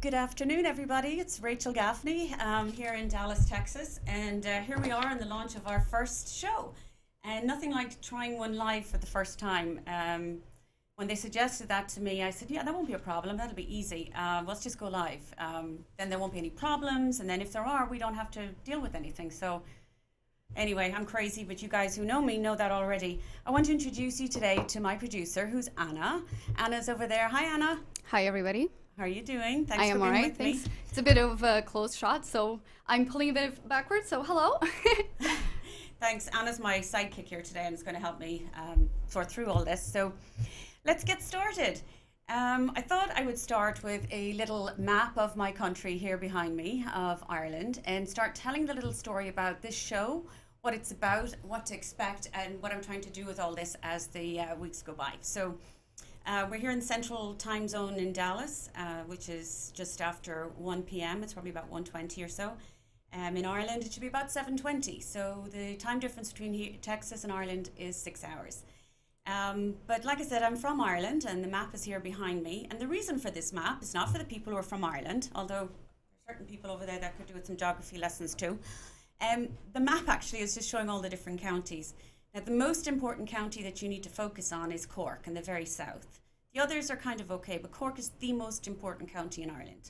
Good afternoon, everybody. It's Rachel Gaffney here in Dallas, Texas, and here we are on the launch of our first show. And nothing like trying one live for the first time. When they suggested that to me, I said, yeah, that won't be a problem. That'll be easy. Let's just go live. Then there won't be any problems, and then if there are, we don't have to deal with anything. So anyway, I'm crazy, but you guys who know me know that already. I want to introduce you today to my producer, who's Anna. Anna's over there. Hi, Anna. Hi, everybody. How are you doing? Thanks I am for being all right. with Thanks. me. It's a bit of a close shot, so I'm pulling a bit backwards. So hello. Thanks. Anna's my sidekick here today and is going to help me sort through all this. So let's get started. I thought I would start with a little map of my country here behind me, of Ireland, and start telling the little story about this show, what it's about, what to expect, and what I'm trying to do with all this as the weeks go by. So we're here in the central time zone in Dallas, which is just after 1 p.m. It's probably about 1:20 or so. In Ireland, it should be about 7:20. So the time difference between Texas and Ireland is 6 hours. But like I said, I'm from Ireland, and the map is here behind me. And the reason for this map is not for the people who are from Ireland, although there are certain people over there that could do with some geography lessons too. The map actually is just showing all the different counties. Now, the most important county that you need to focus on is Cork in the very south. The others are kind of okay, but Cork is the most important county in Ireland.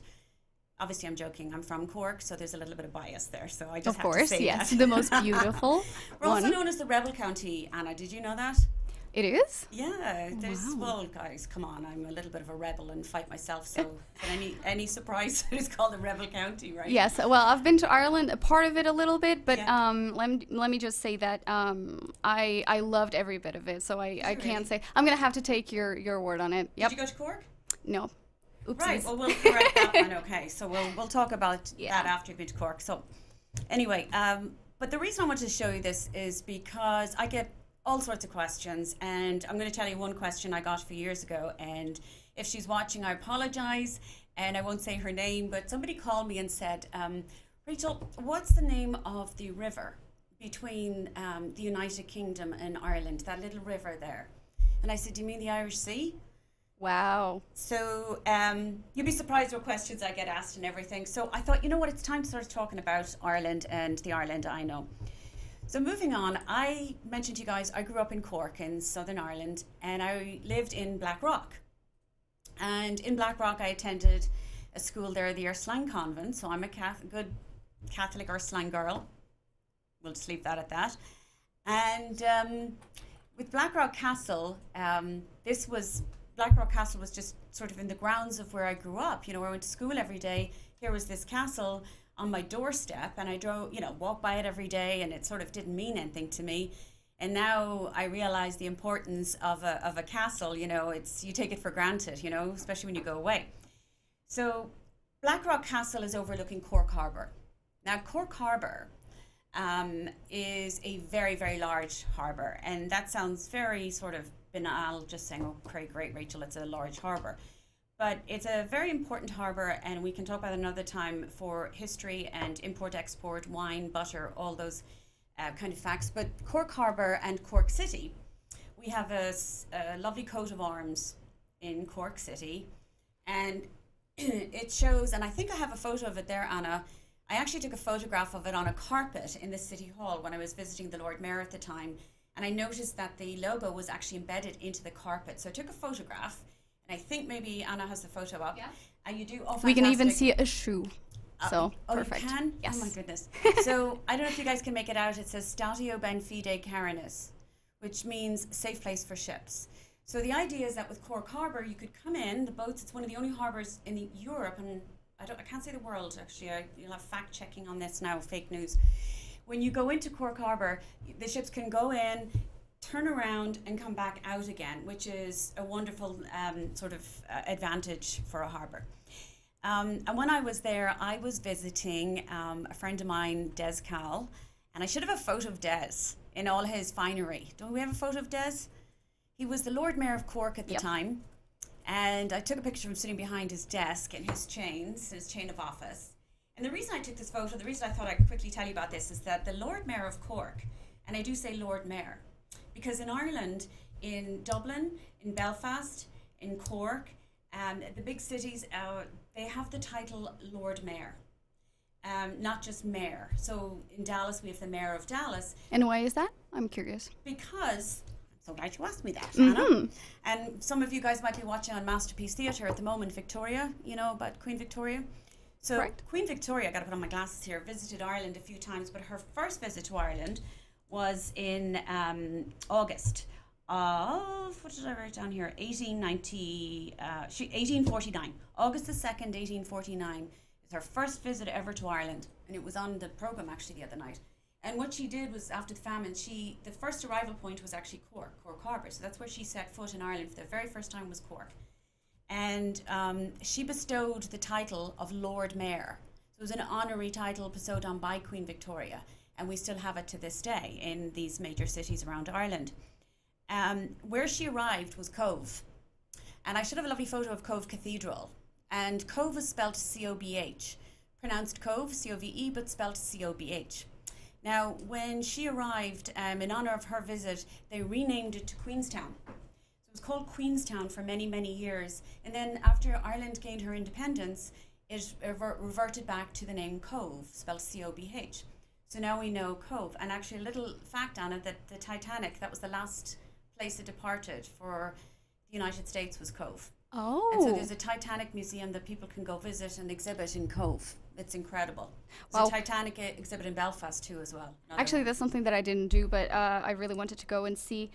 Obviously, I'm joking. I'm from Cork, so there's a little bit of bias there. So I just have to say yes, that. the most beautiful We're one. also known as the Rebel County, Anna. Did you know that? It is? Yeah, there's, Wow. well, guys, come on, I'm a little bit of a rebel and fight myself, so any surprise, it's called the Rebel County, right? Yes. Well, I've been to Ireland, a part of it a little bit, but Yeah. let me just say that I loved every bit of it. So I really? can't say. I'm going to have to take your word on it. Yep. Did you go to Cork? No. Oopsies. Right, well, we'll correct that one, okay. So we'll talk about Yeah. that after you've been to Cork. So anyway, but the reason I wanted to show you this is because I get all sorts of questions, and I'm going to tell you one question I got a few years ago, and if she's watching, I apologize, and I won't say her name, but somebody called me and said, Rachel, what's the name of the river between the United Kingdom and Ireland, that little river there? And I said, do you mean the Irish Sea? Wow. So you'd be surprised what questions I get asked and everything. So I thought, you know what, it's time to start talking about Ireland and the Ireland I know. So moving on, I mentioned to you guys, I grew up in Cork in Southern Ireland, and I lived in Blackrock. And in Blackrock, I attended a school there, the Ursline Convent. So I'm a good Catholic Ursline girl. We'll just leave that at that. And with Blackrock Castle, Blackrock Castle was just sort of in the grounds of where I grew up. You know, where I went to school every day. Here was this castle on my doorstep, and I walked by it every day, and it sort of didn't mean anything to me. And now I realize the importance of a castle. You know, you take it for granted, you know, especially when you go away. So Blackrock Castle is overlooking Cork Harbour. Now, Cork Harbour is a very, very large harbour, and that sounds very sort of banal, just saying, oh, great, Rachel, it's a large harbour. But it's a very important harbour, and we can talk about it another time for history and import-export, wine, butter, all those kind of facts. But Cork Harbour and Cork City, we have a lovely coat of arms in Cork City, and it shows, and I think I have a photo of it there, Anna. I actually took a photograph of it on a carpet in the City Hall when I was visiting the Lord Mayor at the time, and I noticed that the logo was actually embedded into the carpet. So I took a photograph, and I think maybe Anna has the photo up. Yeah. And you do. Oh, We can even fantastic. see a shoe. So perfect. You can? Yes. Oh my goodness. So I don't know if you guys can make it out. It says Statio Benfide Carinus, which means safe place for ships. So the idea is that with Cork Harbour, you could come in, the boats, it's one of the only harbours in Europe, and I can't say the world actually, you'll have fact checking on this now, fake news. When you go into Cork Harbour, the ships can go in, turn around and come back out again, which is a wonderful advantage for a harbour. And when I was there, I was visiting a friend of mine, Des Cal, and I should have a photo of Des in all his finery. Don't we have a photo of Des? He was the Lord Mayor of Cork at the time, and I took a picture of him sitting behind his desk and his chain of office. And the reason I took this photo, the reason I thought I'd quickly tell you about this is that the Lord Mayor of Cork, and I do say Lord Mayor, because in Ireland, in Dublin, in Belfast, in Cork, the big cities, they have the title Lord Mayor, not just mayor. So in Dallas, we have the mayor of Dallas. And why is that? I'm curious. Because, I'm so glad you asked me that, Anna. And some of you guys might be watching on Masterpiece Theatre at the moment, Victoria, you know about Queen Victoria. So Correct. Queen Victoria, I got to put on my glasses here, visited Ireland a few times, but her first visit to Ireland was in August of, what did I write down here? 1849. August the 2nd, 1849 is her first visit ever to Ireland. And it was on the programme actually the other night. And what she did was, after the famine, the first arrival point was actually Cork Harbour. So that's where she set foot in Ireland for the very first time, was Cork. And she bestowed the title of Lord Mayor. So it was an honorary title bestowed on by Queen Victoria, and we still have it to this day in these major cities around Ireland. Where she arrived was Cove, and I should have a lovely photo of Cove Cathedral. And Cove is spelled C-O-B-H, pronounced Cove, C-O-V-E, but spelled C-O-B-H. Now, when she arrived, in honour of her visit, they renamed it to Queenstown. It was called Queenstown for many, many years. And then after Ireland gained her independence, it reverted back to the name Cove, spelled C-O-B-H. So now we know Cove. And actually a little fact on it, that the Titanic, that was the last place it departed for the United States, was Cove. Oh. And so there's a Titanic museum that people can go visit and exhibit in Cove. It's incredible. There's a Titanic exhibit in Belfast too as well. Actually, that's something that I didn't do, but I really wanted to go and see.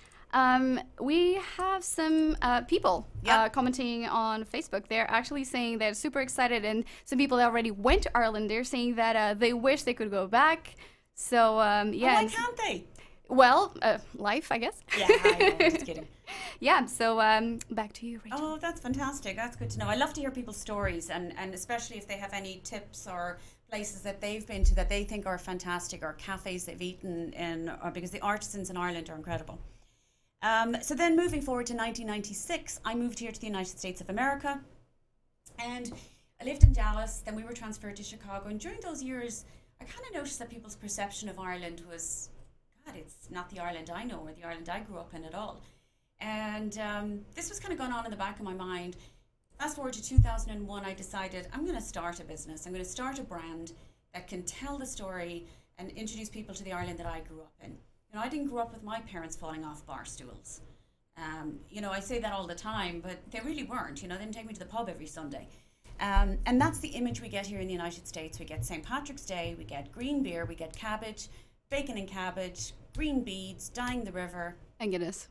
We have some people commenting on Facebook. They're actually saying they're super excited, and some people that already went to Ireland, they're saying that they wish they could go back. So, yeah. Why can't they? Well, life, I guess. Yeah, I know, just kidding. Yeah, so back to you, Rachel. Oh, that's fantastic. That's good to know. I love to hear people's stories, and especially if they have any tips or places that they've been to that they think are fantastic, or cafes they've eaten in, or because the artisans in Ireland are incredible. So then moving forward to 1996, I moved here to the United States of America, and I lived in Dallas. Then we were transferred to Chicago, and during those years, I kind of noticed that people's perception of Ireland was, God, it's not the Ireland I know or the Ireland I grew up in at all. And this was kind of going on in the back of my mind. Fast forward to 2001, I decided I'm going to start a business. I'm going to start a brand that can tell the story and introduce people to the Ireland that I grew up in. You know, I didn't grow up with my parents falling off bar stools. You know, I say that all the time, but they really weren't. You know, they didn't take me to the pub every Sunday. And that's the image we get here in the United States. We get St. Patrick's Day, we get green beer, we get cabbage, bacon and cabbage, green beads, dyeing the river. And Guinness.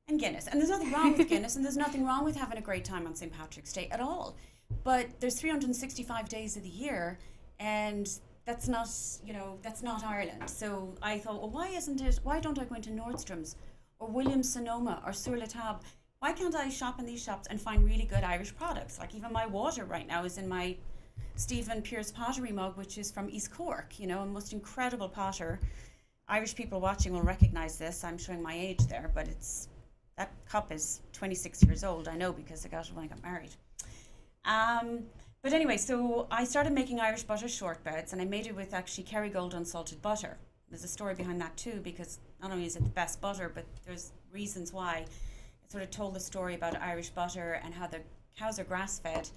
And Guinness. And there's nothing wrong with Guinness, and there's nothing wrong with having a great time on St. Patrick's Day at all. But there's 365 days of the year, and that's not, you know, that's not Ireland. So I thought, well, why don't I go into Nordstrom's or Williams Sonoma or Sur La Table? Why can't I shop in these shops and find really good Irish products? Like even my water right now is in my Stephen Pearce pottery mug, which is from East Cork, you know, a most incredible potter. Irish people watching will recognize this. I'm showing my age there, but that cup is 26 years old. I know because I got it when I got married. But anyway, so I started making Irish butter shortbreads, and I made it with actually Kerrygold unsalted butter. There's a story behind that too, because not only is it the best butter, but there's reasons why. It sort of told the story about Irish butter and how the cows are grass-fed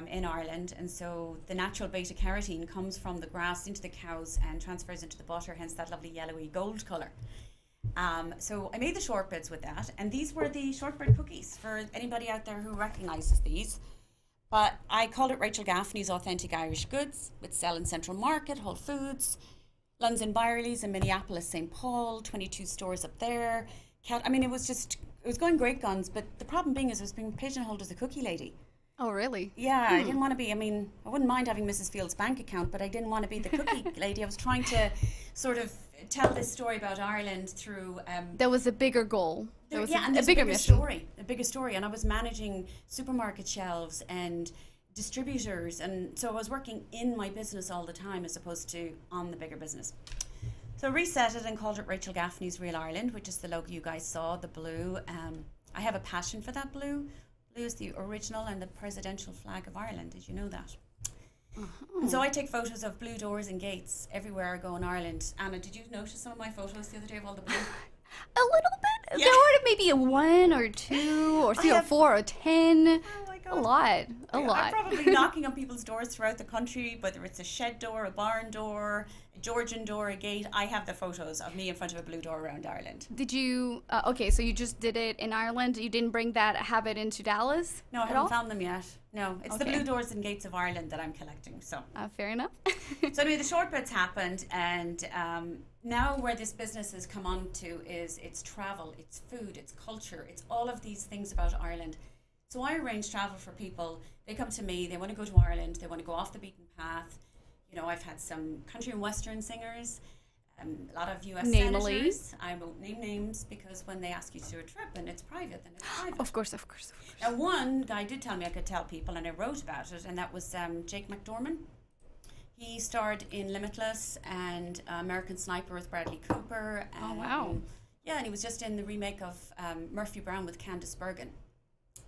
in Ireland, and so the natural beta-carotene comes from the grass into the cows and transfers into the butter, hence that lovely yellowy gold colour. So I made the shortbreads with that, and these were the shortbread cookies for anybody out there who recognises these. But I called it Rachel Gaffney's Authentic Irish Goods. It's sell in Central Market, Whole Foods, London Byerly's in Minneapolis, St. Paul, 22 stores up there. I mean, it was going great guns, but the problem being is I was being pigeonholed as a cookie lady. Oh, really? Yeah, I didn't want to be, I mean, I wouldn't mind having Mrs. Field's bank account, but I didn't want to be the cookie lady. I was trying to sort of tell this story about Ireland through... there was a bigger goal. There was a bigger mission. A bigger story. And I was managing supermarket shelves and distributors. And so I was working in my business all the time as opposed to on the bigger business. So I reset it and called it Rachel Gaffney's Real Ireland, which is the logo you guys saw, the blue. I have a passion for that blue. Blue is the original and the presidential flag of Ireland. Did you know that? And so I take photos of blue doors and gates everywhere I go in Ireland. Anna, did you notice some of my photos the other day of all the blue? A little bit. Yeah. There were maybe a 1 or 2 or 3 or 4 or 10. Oh my God. A lot. I'm probably knocking on people's doors throughout the country, whether it's a shed door, a barn door, a Georgian door, a gate. I have the photos of me in front of a blue door around Ireland. Did you, okay, so you just did it in Ireland. You didn't bring that habit into Dallas? No, I haven't found them yet. No, it's the Okay. blue doors and gates of Ireland that I'm collecting. So, Fair enough. so anyway, the shortbreads happened, and now where this business has come on to is it's travel, it's food, it's culture, it's all of these things about Ireland. So I arrange travel for people. They come to me, they want to go to Ireland, they want to go off the beaten path. You know, I've had some country and western singers, a lot of US senators. I won't name names because when they ask you to do a trip and it's private, then it's private. Of course. Now, one guy did tell me I could tell people, and I wrote about it, and that was Jake McDorman. He starred in Limitless and American Sniper with Bradley Cooper. And, Oh, wow. Yeah, and he was just in the remake of Murphy Brown with Candice Bergen,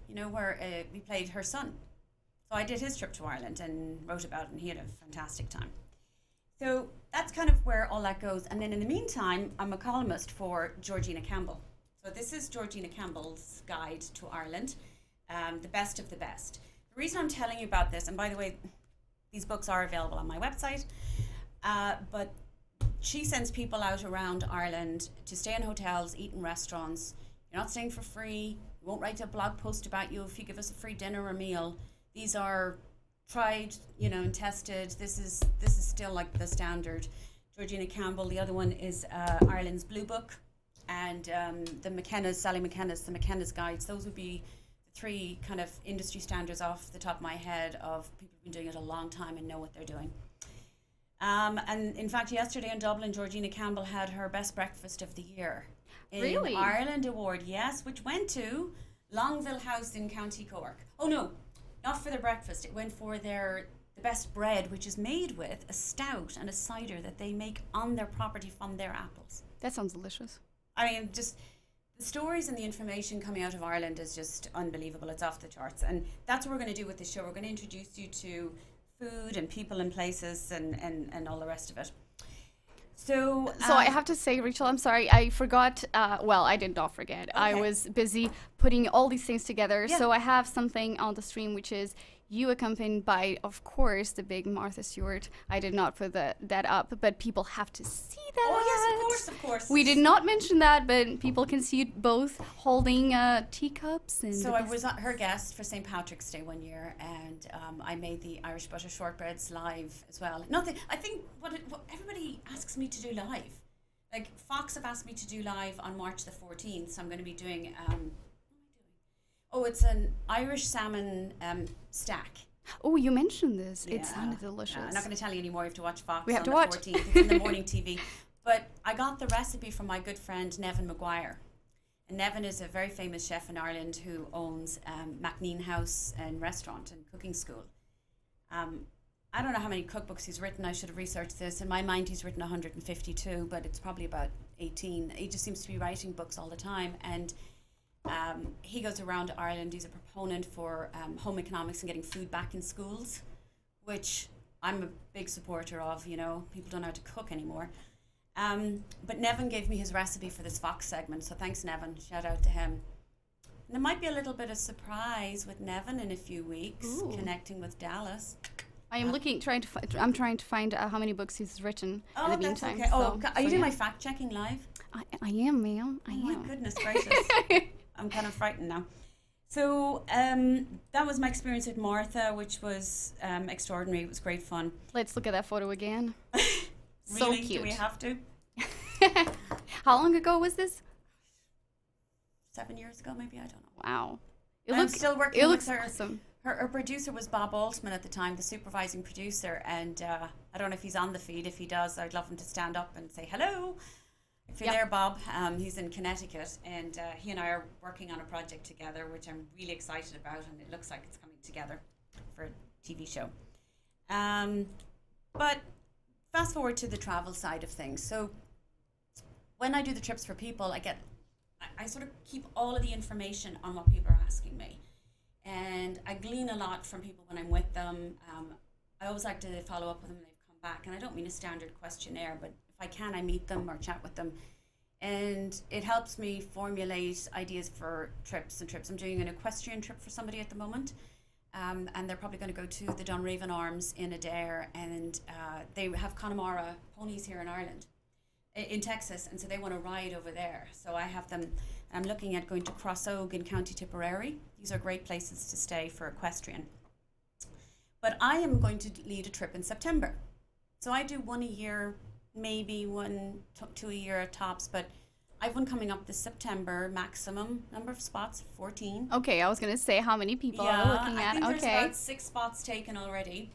you know, where we played her son. So I did his trip to Ireland and wrote about it, and he had a fantastic time. So that's kind of where all that goes. And then in the meantime, I'm a columnist for Georgina Campbell. So this is Georgina Campbell's guide to Ireland, the best of the best. The reason I'm telling you about this, and by the way, these books are available on my website, but she sends people out around Ireland to stay in hotels, eat in restaurants. You're not staying for free. We won't write a blog post about you if you give us a free dinner or meal. These are tried, you know, and tested. This is still like the standard. Georgina Campbell. The other one is Ireland's Blue Book, and the McKenna's, Sally McKenna's, the McKenna's Guides. Those would be the three kind of industry standards off the top of my head of people who've been doing it a long time and know what they're doing. And in fact, yesterday in Dublin, Georgina Campbell had her best breakfast of the year. Really? Ireland Award, yes, which went to Longville House in County Cork. Oh no, not for their breakfast. It went for the best bread, which is made with a stout and a cider that they make on their property from their apples. That sounds delicious. I mean, just the stories and the information coming out of Ireland is just unbelievable. It's off the charts. And that's what we're going to do with this show. We're going to introduce you to food and people and places and all the rest of it. So I have to say, Rachel, I'm sorry, I forgot. Well, I did not forget. I Okay. was busy putting all these things together. Yeah. So I have something on the stream, which is you accompanied by, of course, the big Martha Stewart. I did not put that up, but people have to see that. Oh, yes, of course. We did not mention that, but people can see you both holding teacups. And So I was her guest for St. Patrick's Day one year, and I made the Irish butter shortbreads live as well. I think what everybody asks me to do live. Like Fox have asked me to do live on March the 14th, so I'm going to be doing. What am I doing? Oh, it's an Irish salmon stack. Oh, you mentioned this. Yeah. It sounded delicious. I'm not going to tell you anymore. You have to watch Fox We have on to the watch. 14th. It's in the morning TV. But I got the recipe from my good friend Nevin Maguire. And Nevin is a very famous chef in Ireland who owns Macneen House and restaurant and cooking school. I don't know how many cookbooks he's written. I should have researched this. In my mind, he's written 152, but it's probably about 18. He just seems to be writing books all the time. And he goes around Ireland. He's a proponent for home economics and getting food back in schools, which I'm a big supporter of. You know, people don't know how to cook anymore. But Nevin gave me his recipe for this Fox segment, so thanks, Nevin. Shout out to him. And there might be a little bit of surprise with Nevin in a few weeks, Ooh. connecting with Dallas. I am I'm trying to find out how many books he's written Oh, in the that's meantime. okay. Oh, So- are you so doing yeah. my fact checking live? I am, ma'am. I Oh am. my goodness gracious. I'm kind of frightened now. So that was my experience with Martha, which was extraordinary. It was great fun. Let's look at that photo again. So Really? cute. Do we have to? How long ago was this? 7 years ago, maybe? I don't know. Wow. I'm still working It with looks her. awesome. Her producer was Bob Altman at the time, the supervising producer, and I don't know if he's on the feed. If he does, I'd love him to stand up and say hello. If you're Yep. there, Bob, he's in Connecticut, and he and I are working on a project together, which I'm really excited about, and it looks like it's coming together for a TV show. But fast forward to the travel side of things. So when I do the trips for people, I sort of keep all of the information on what people are asking me. And I glean a lot from people when I'm with them. I always like to follow up with them when they've come back. And I don't mean a standard questionnaire, but if I can, I meet them or chat with them. And it helps me formulate ideas for trips and trips. I'm doing an equestrian trip for somebody at the moment. and they're probably going to go to the Dunraven Arms in Adair, and they have Connemara ponies here in Ireland, in Texas, and so they want to ride over there. So I have them. I'm looking at going to Crossogue in County Tipperary. These are great places to stay for equestrian. But I am going to lead a trip in September. So I do one a year, maybe two a year at tops, but I've one coming up this September, maximum number of spots, 14. Okay, I was going to say how many people are looking at. I think there's about 6 spots taken already.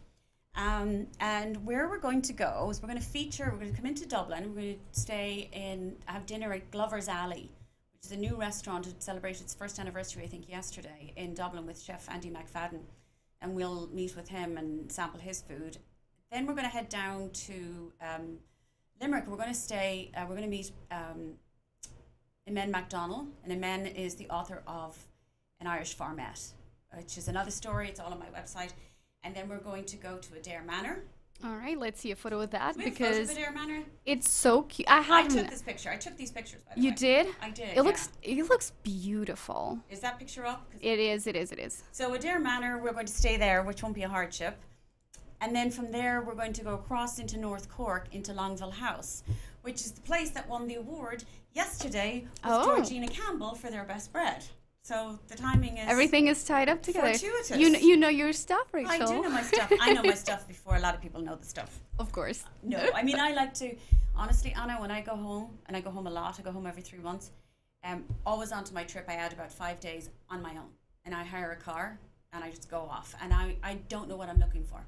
And where we're going to go is we're going to come into Dublin, we're going to have dinner at Glover's Alley, which is a new restaurant. It celebrated its first anniversary, I think, yesterday in Dublin with Chef Andy McFadden. And we'll meet with him and sample his food. Then we're going to head down to Limerick. We're going to meet Emen MacDonald. And Emen is the author of An Irish Farmette, which is another story. It's all on my website. And then we're going to go to Adair Manor. All right, let's see a photo of that We have because photos of Adair Manor. It's so cute. I took this picture. I took these pictures, by the way. You did? I did. It looks beautiful. Is that picture up? It is. So Adair Manor, we're going to stay there, which won't be a hardship. And then from there, we're going to go across into North Cork, into Longville House, which is the place that won the award yesterday with Georgina Campbell for their best bread. So the timing is... Everything is tied up together. Fortuitous. You know your stuff, Rachel. I do know my stuff. I know my stuff before a lot of people know the stuff. Of course. No, I mean, I like to... Honestly, Anna, when I go home, and I go home a lot, I go home every 3 months, always onto my trip, I add about 5 days on my own. And I hire a car, and I just go off. And I don't know what I'm looking for.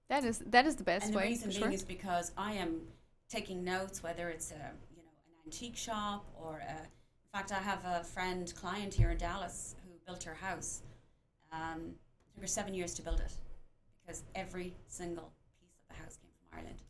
That is the best way. And the reason being is because I am taking notes, whether it's an antique shop or in fact, I have a client here in Dallas who built her house. It took her 7 years to build it because every single piece of the house came from Ireland.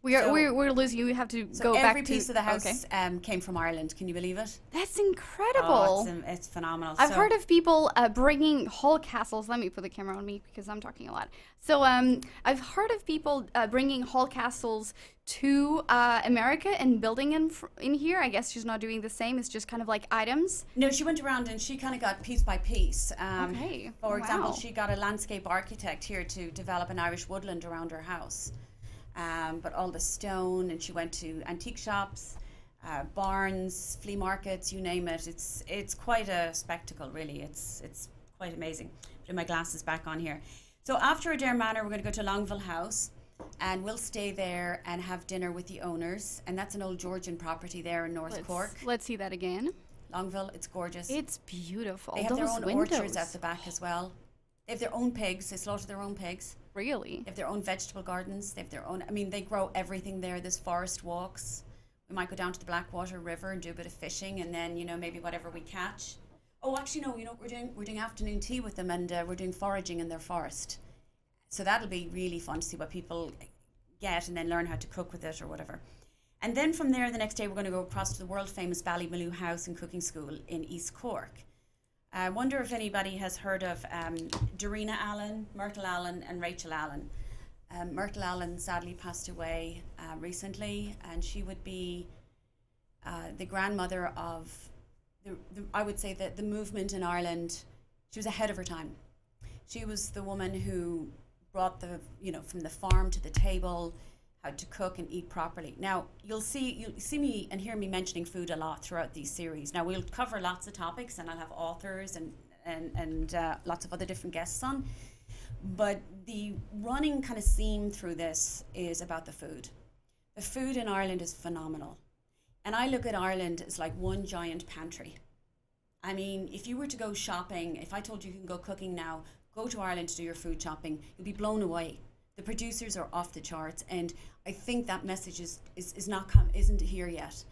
We're losing you. We have to go back to... every piece of the house came from Ireland. Can you believe it? That's incredible. Oh, it's phenomenal. I've heard of people bringing whole castles. Let me put the camera on me because I'm talking a lot. So I've heard of people bringing whole castles to America and building them in here. I guess she's not doing the same. It's just kind of like items. No, she went around and she kind of got piece by piece. Okay. For example, she got a landscape architect here to develop an Irish woodland around her house. But all the stone, and she went to antique shops, barns, flea markets, you name it. It's quite a spectacle, really. It's quite amazing. Putting my glasses back on here. So after Adair Manor, we're going to go to Longville House, and we'll stay there and have dinner with the owners. And that's an old Georgian property there in North Cork. Let's see that again. Longville, it's gorgeous. It's beautiful. They have their own orchards at the back as well. They have their own pigs. They slaughter their own pigs. Really? They have their own vegetable gardens. They have their own... I mean, they grow everything there. There's forest walks. We might go down to the Blackwater River and do a bit of fishing, and then, maybe whatever we catch. Oh, actually, no, what we're doing? We're doing afternoon tea with them, and we're doing foraging in their forest. So that'll be really fun to see what people get and then learn how to cook with it or whatever. And then from there, the next day, we're going to go across to the world-famous Ballymaloo House and Cooking School in East Cork. I wonder if anybody has heard of Dorina Allen, Myrtle Allen, and Rachel Allen. Myrtle Allen sadly passed away recently, and she would be the grandmother of, I would say, the movement in Ireland. She was ahead of her time. She was the woman who brought from the farm to the table, how to cook and eat properly. Now, you'll see me and hear me mentioning food a lot throughout these series. Now, we'll cover lots of topics, and I'll have authors and lots of other different guests on. But the running kind of theme through this is about the food. The food in Ireland is phenomenal. And I look at Ireland as like one giant pantry. I mean, if you were to go shopping, if I told you can go cooking now, go to Ireland to do your food shopping, you'll be blown away. The producers are off the charts, and I think that message isn't here yet.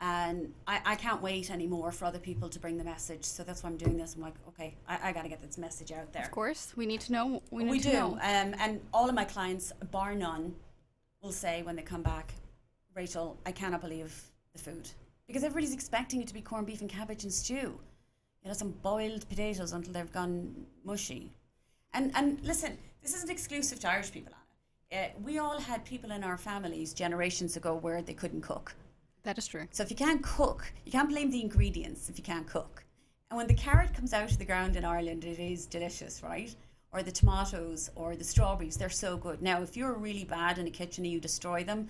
And I can't wait anymore for other people to bring the message. So that's why I'm doing this. I'm like, okay, I got to get this message out there. Of course, we need to know. We do. And all of my clients, bar none, will say when they come back, Rachel, I cannot believe the food. Because everybody's expecting it to be corned beef and cabbage and stew. Some boiled potatoes until they've gone mushy. And listen, this isn't exclusive to Irish people, Anna. We all had people in our families generations ago where they couldn't cook. That is true. So if you can't cook, you can't blame the ingredients if you can't cook. And when the carrot comes out of the ground in Ireland, it is delicious, right? Or the tomatoes or the strawberries, they're so good. Now, if you're really bad in a kitchen and you destroy them,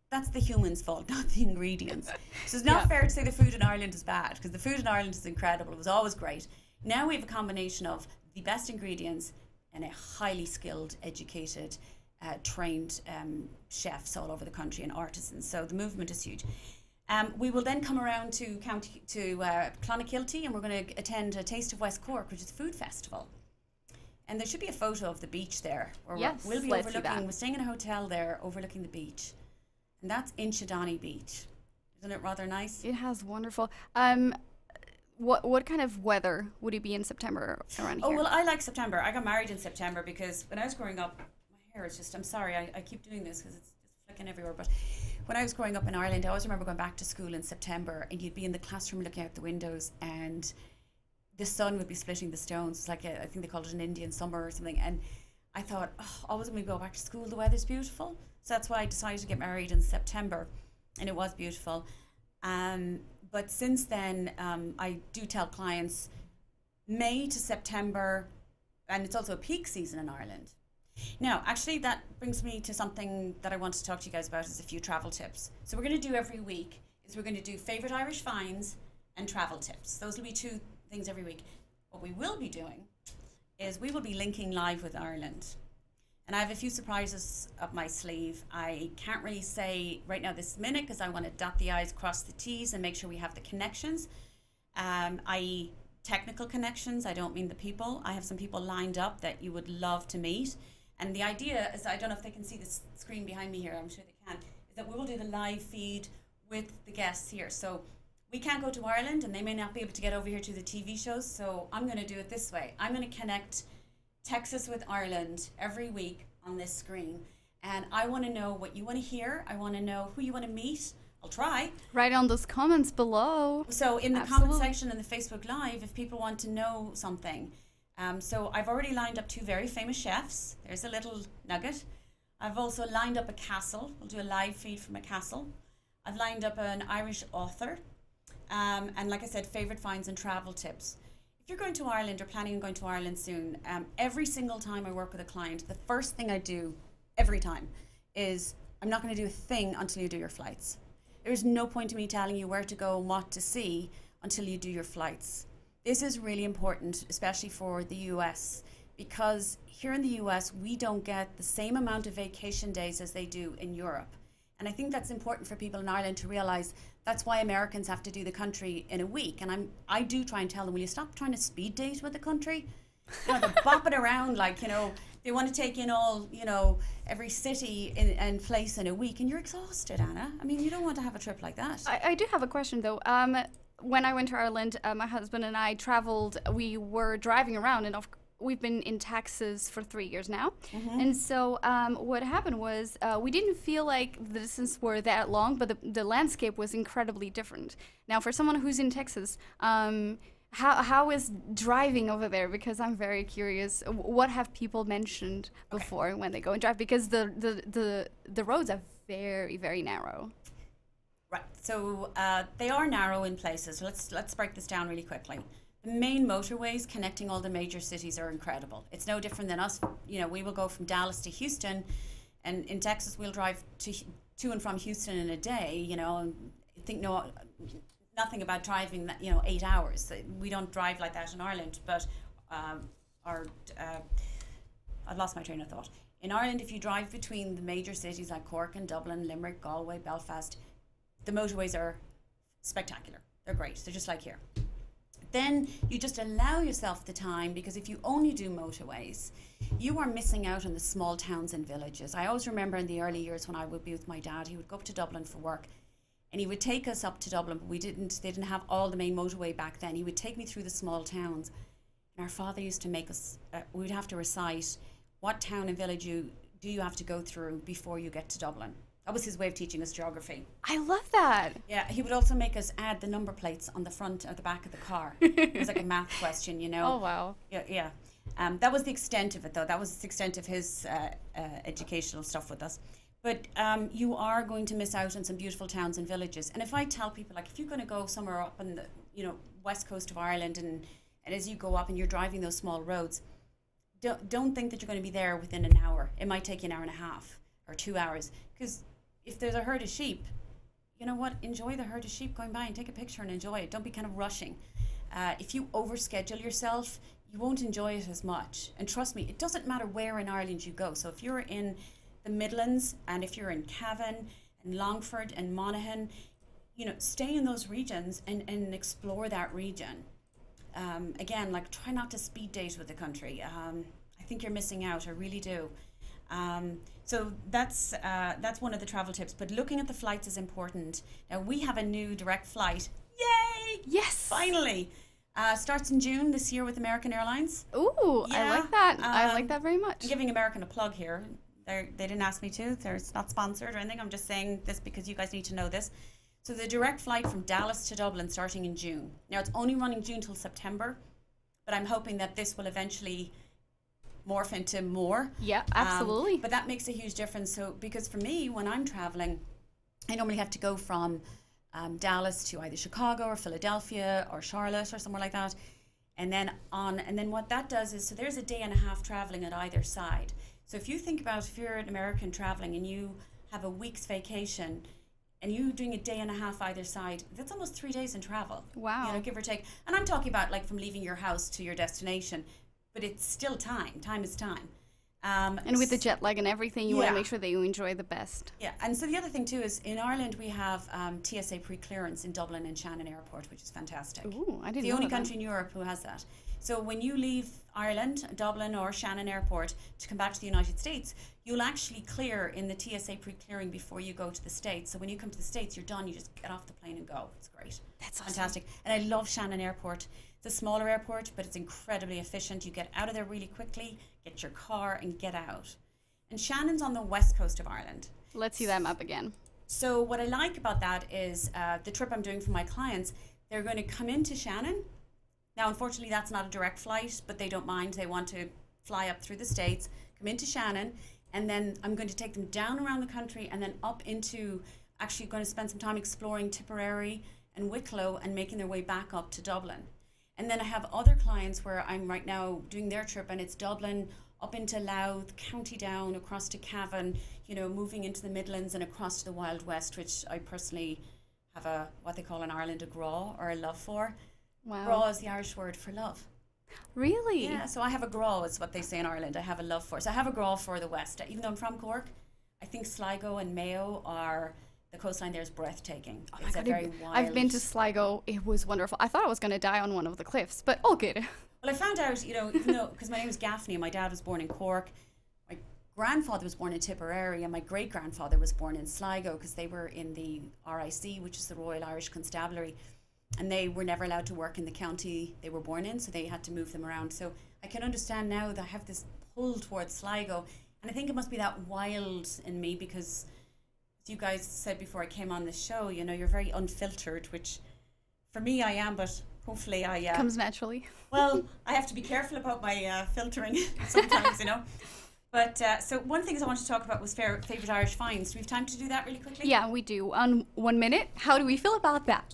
that's the human's fault, not the ingredients. So it's not fair to say the food in Ireland is bad, because the food in Ireland is incredible. It was always great. Now we have a combination of the best ingredients and a highly skilled, educated, trained chefs all over the country and artisans. So the movement is huge. We will then come around to Clonakilty, and we're going to attend a Taste of West Cork, which is a food festival. And there should be a photo of the beach there. Yes, we'll be let's see that. we're staying in a hotel there overlooking the beach. And that's Inchydoney Beach. Isn't it rather nice? It has wonderful. What kind of weather would it be in September around here? Oh, well, I like September. I got married in September because when I was growing up, my hair is just, I'm sorry, I keep doing this because it's just flicking everywhere. But when I was growing up in Ireland, I always remember going back to school in September, and you'd be in the classroom looking out the windows, and the sun would be splitting the stones. It's like I think they called it an Indian summer or something. And I thought, oh, always when we go back to school, the weather's beautiful. So that's why I decided to get married in September, and it was beautiful. But since then, I do tell clients May to September, and it's also a peak season in Ireland. Now, actually, that brings me to something that I want to talk to you guys about, is a few travel tips. So we're going to do every week is we're going to do favourite Irish finds and travel tips. Those will be two things every week. What we will be doing is we will be linking live with Ireland. And I have a few surprises up my sleeve. I can't really say right now this minute because I want to dot the I's, cross the T's, and make sure we have the connections, i.e. technical connections. I don't mean the people. I have some people lined up that you would love to meet. And the idea is, I don't know if they can see this screen behind me here, I'm sure they can, is that we will do the live feed with the guests here. So we can't go to Ireland, and they may not be able to get over here to the TV shows, so I'm going to do it this way. I'm going to connect Texas with Ireland every week on this screen, and I want to know what you want to hear. I want to know who you want to meet. I'll try. Write on those comments below. So in the comment section in the Facebook Live, if people want to know something. So I've already lined up two very famous chefs. There's a little nugget. I've also lined up a castle. We'll do a live feed from a castle. I've lined up an Irish author. And like I said, favorite finds and travel tips. If you're going to Ireland or planning on going to Ireland soon, every single time I work with a client, the first thing I do every time is I'm not going to do a thing until you do your flights. There's no point in me telling you where to go and what to see until you do your flights. This is really important, especially for the US, because here in the US, we don't get the same amount of vacation days as they do in Europe. And I think that's important for people in Ireland to realize. That's why Americans have to do the country in a week. And I do try and tell them, will you stop trying to speed date with the country? You know, they're bopping around like, you know, they want to take in all, you know, every city and place in a week. And you're exhausted, Anna. I mean, you don't want to have a trip like that. I do have a question, though. When I went to Ireland, my husband and I traveled. We were driving around, and we've been in Texas for 3 years now. Mm-hmm. And so what happened was we didn't feel like the distances were that long, but the landscape was incredibly different. Now, for someone who's in Texas, how is driving over there? Because I'm very curious. What have people mentioned before when they go and drive? Because the roads are very, very narrow. Right. So they are narrow in places. Let's break this down really quickly. The main motorways connecting all the major cities are incredible. It's no different than us. You know, we will go from Dallas to Houston, and in Texas we'll drive to and from Houston in a day. You know, and think nothing about driving that, you know, 8 hours. We don't drive like that in Ireland. But I've lost my train of thought. In Ireland, if you drive between the major cities like Cork and Dublin, Limerick, Galway, Belfast, the motorways are spectacular. They're great. They're just like here. Then you just allow yourself the time, because if you only do motorways, you are missing out on the small towns and villages. I always remember in the early years when I would be with my dad, he would go up to Dublin for work, and he would take us up to Dublin, but they didn't have all the main motorway back then. He would take me through the small towns, and our father used to make us, we'd have to recite what town and village do you have to go through before you get to Dublin. That was his way of teaching us geography. I love that. Yeah, he would also make us add the number plates on the front or the back of the car. It was like a math question, you know. Oh, wow. Yeah. That was the extent of it, though. That was the extent of his educational stuff with us. But you are going to miss out on some beautiful towns and villages. And if I tell people, like, if you're going to go somewhere up in the, you know, west coast of Ireland, and as you go up and you're driving those small roads, don't think that you're going to be there within an hour. It might take you an hour and a half or 2 hours, because if there's a herd of sheep, you know what, enjoy the herd of sheep going by and take a picture and enjoy it. Don't be kind of rushing. If you overschedule yourself, you won't enjoy it as much. And trust me, it doesn't matter where in Ireland you go. So if you're in the Midlands, and if you're in Cavan and Longford and Monaghan, you know, stay in those regions and explore that region. Again, like, try not to speed date with the country. I think you're missing out. I really do. So that's one of the travel tips. But looking at the flights is important. Now, we have a new direct flight. Yay! Yes! Finally! Starts in June this year with American Airlines. Ooh, yeah. I like that. I like that very much. I'm giving American a plug here. They didn't ask me to. It's not sponsored or anything. I'm just saying this because you guys need to know this. So the direct flight from Dallas to Dublin starting in June. Now, it's only running June till September, but I'm hoping that this will eventually morph into more. Yeah, absolutely. But that makes a huge difference. So, because for me, when I'm traveling, I normally have to go from Dallas to either Chicago or Philadelphia or Charlotte or somewhere like that, and then what that does is, so there's a day and a half traveling at either side. So if you think about, if you're an American traveling and you have a week's vacation and you doing a day and a half either side, that's almost 3 days in travel. Wow. You know, give or take. And I'm talking about like from leaving your house to your destination, but it's still time. Time is time. And with the jet lag and everything, you want to make sure that you enjoy the best. Yeah, and so the other thing too is in Ireland we have TSA pre-clearance in Dublin and Shannon Airport, which is fantastic. Ooh, I didn't know the only that. country in Europe who has that. So when you leave Ireland, Dublin or Shannon Airport to come back to the United States, you'll actually clear in the TSA pre-clearing before you go to the States. So when you come to the States, you're done. You just get off the plane and go. It's great. That's awesome. Fantastic. And I love Shannon Airport. It's a smaller airport, but it's incredibly efficient. You get out of there really quickly, get your car and get out. And Shannon's on the west coast of Ireland. Let's see that map again. So what I like about that is the trip I'm doing for my clients, they're going to come into Shannon. Now, unfortunately, that's not a direct flight, but they don't mind. They want to fly up through the States, come into Shannon, and then I'm going to take them down around the country and then up into, actually going to spend some time exploring Tipperary and Wicklow and making their way back up to Dublin. And then I have other clients where I'm right now doing their trip, and it's Dublin, up into Louth, County Down, across to Cavan, you know, moving into the Midlands and across to the Wild West, which I personally have a, what they call in Ireland, a graw, or a love for. Wow. Graw is the Irish word for love. Really? Yeah, so I have a graw, is what they say in Ireland. I have a love for. So I have a graw for the West. Even though I'm from Cork, I think Sligo and Mayo are, the coastline there is breathtaking. Oh it's my a God, very wild. I've been to Sligo. It was wonderful. I thought I was going to die on one of the cliffs, but all good. Well, I found out, you know, even though, because my name is Gaffney and my dad was born in Cork, my grandfather was born in Tipperary and my great-grandfather was born in Sligo, because they were in the RIC, which is the Royal Irish Constabulary, and they were never allowed to work in the county they were born in, so they had to move them around. So I can understand now that I have this pull towards Sligo, and I think it must be that wild in me, because as you guys said before I came on this show, you know, you're very unfiltered, which for me I am, but hopefully I... comes naturally. Well, I have to be careful about my filtering sometimes, you know. But so one thing I wanted to talk about was favourite Irish finds. Do we have time to do that really quickly? Yeah, we do. On 1 minute, how do we feel about that?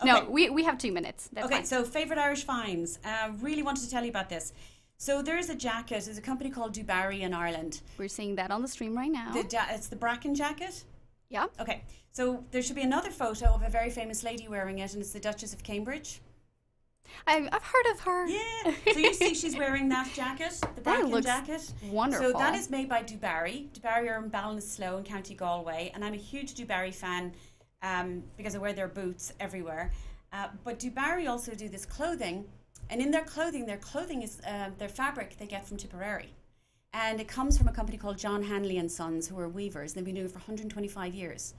No, we have 2 minutes. That's okay, fine. so favourite Irish finds. Really wanted to tell you about this. So there's a jacket. There's a company called Dubarry in Ireland. We're seeing that on the stream right now. It's the Bracken jacket. Yeah. Okay, so there should be another photo of a very famous lady wearing it, and it's the Duchess of Cambridge. I've heard of her. Yeah. So you see she's wearing that jacket, the Bracken jacket. Wonderful. So that is made by Dubarry. Dubarry are in Ballinasloe in County Galway, and I'm a huge Dubarry fan because I wear their boots everywhere. But Dubarry also do this clothing, and in their clothing is their fabric they get from Tipperary. And it comes from a company called John Hanley and Sons, who are weavers. They've been doing it for 125 years.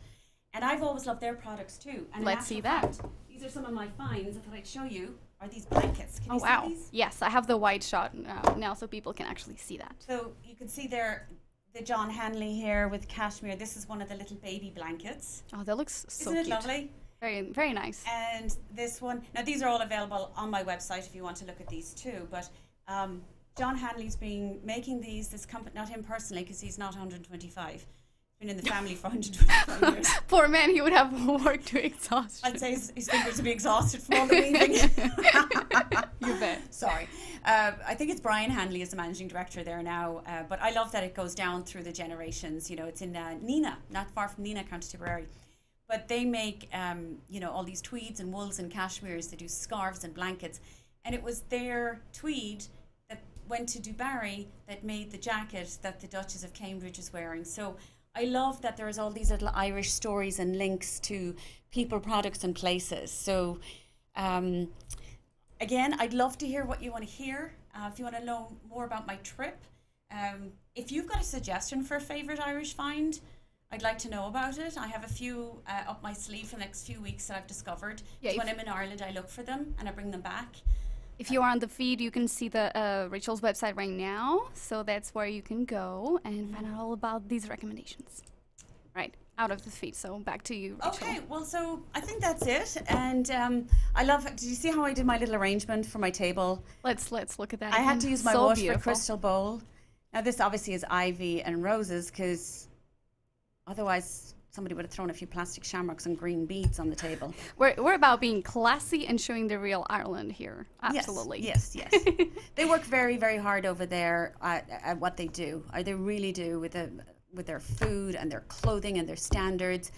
And I've always loved their products too. And let's see that. Fact, these are some of my finds I thought I'd show you. Are these blankets? Can you see these? Yes, I have the wide shot now so people can actually see that. So you can see there the John Hanley here with cashmere. This is one of the little baby blankets. Oh, that looks so Isn't it cute. lovely? Very, very nice. And this one, now these are all available on my website if you want to look at these too, but John Hanley's been making this company, not him personally because he's not 125. Been in the family for 125 years. Poor man, he would have worked to exhaustion. I'd say his fingers would be exhausted from all the weaving. You bet. Sorry. I think it's Brian Hanley is the managing director there now. But I love that it goes down through the generations. You know, it's in Nina, not far from Nina, County Tipperary. But they make, you know, all these tweeds and wools and cashmeres. They do scarves and blankets. And it was their tweed that went to Dubarry that made the jacket that the Duchess of Cambridge is wearing. So I love that there's all these little Irish stories and links to people, products and places. So again, I'd love to hear what you want to hear. If you want to know more about my trip. If you've got a suggestion for a favourite Irish find, I'd like to know about it. I have a few up my sleeve for the next few weeks that I've discovered. Yeah, so when I'm in Ireland, I look for them and I bring them back. If you are on the feed, you can see the Rachel's website right now. So that's where you can go and find out all about these recommendations. Right, out of the feed. So back to you, Rachel. Okay, well, so I think that's it. And I love, did you see how I did my little arrangement for my table? Let's look at that I again. had to use my wash for crystal bowl. Now this obviously is ivy and roses because otherwise somebody would have thrown a few plastic shamrocks and green beads on the table. We're about being classy and showing the real Ireland here. Absolutely. Yes. They work very, very hard over there at what they do. They really do with their food and their clothing and their standards.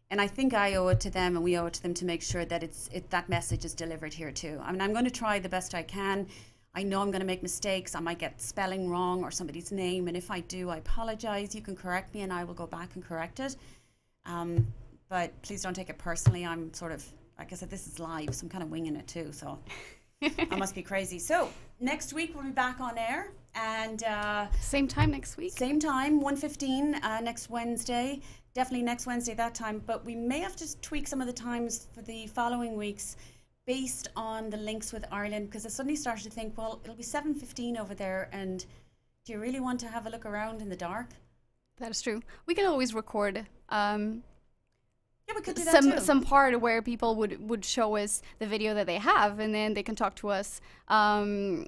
And I think I owe it to them and we owe it to them to make sure that that message is delivered here too. I mean, I'm going to try the best I can. I know I'm going to make mistakes. I might get spelling wrong or somebody's name. And if I do, I apologize. You can correct me and I will go back and correct it. But please don't take it personally. I'm sort of, like I said, this is live, so I'm kind of winging it too. So I must be crazy. So next week we'll be back on air. And same time next week. Same time, 1:15 next Wednesday. Definitely next Wednesday that time. But we may have to tweak some of the times for the following weeks based on the links with Ireland, because I suddenly started to think, well, it'll be 7:15 over there, and do you really want to have a look around in the dark? That is true. We can always record yeah, we could do that too. Some part where people would show us the video that they have, and then they can talk to us when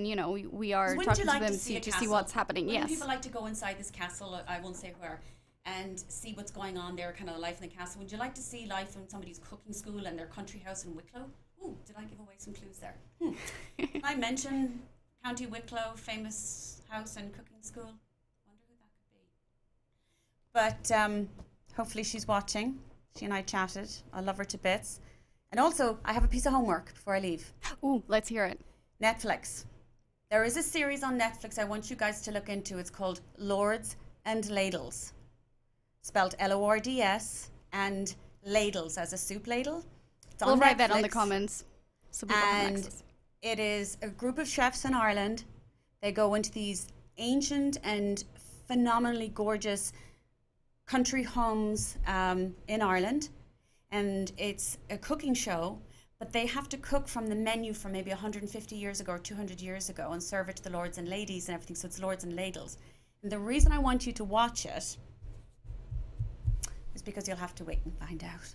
you know we are talking to them to see what's happening. Wouldn't yes. people like to go inside this castle? I won't say where. And see what's going on there, kind of life in the castle. Would you like to see life in somebody's cooking school and their country house in Wicklow? Ooh, did I give away some clues there? Can I mention County Wicklow, famous house and cooking school? Wonder who that could be. But hopefully she's watching. She and I chatted. I love her to bits. And also, I have a piece of homework before I leave. Ooh, let's hear it. Netflix. There is a series on Netflix I want you guys to look into. It's called Lords and Ladles. Spelled L-O-R-D-S and ladles as a soup ladle. We'll write that on the comments so people have access. It is a group of chefs in Ireland. They go into these ancient and phenomenally gorgeous country homes in Ireland, and it's a cooking show, but they have to cook from the menu from maybe 150 years ago or 200 years ago and serve it to the lords and ladies and everything, so it's lords and ladles. And the reason I want you to watch it is because you'll have to wait and find out.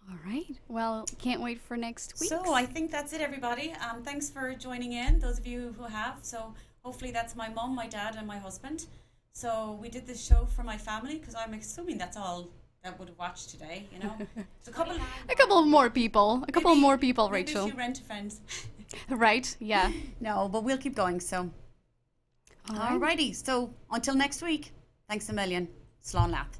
All right. Well, can't wait for next week. So I think that's it, everybody. Thanks for joining in, those of you who have. So hopefully that's my mom, my dad, and my husband. So we did this show for my family because I'm assuming that's all that would have watched today, you know. So a couple more people. A couple more people, Rachel. Maybe if you rent a fence. Right, yeah. No, but we'll keep going, so. Alrighty, so until next week, thanks a million. Slán leat.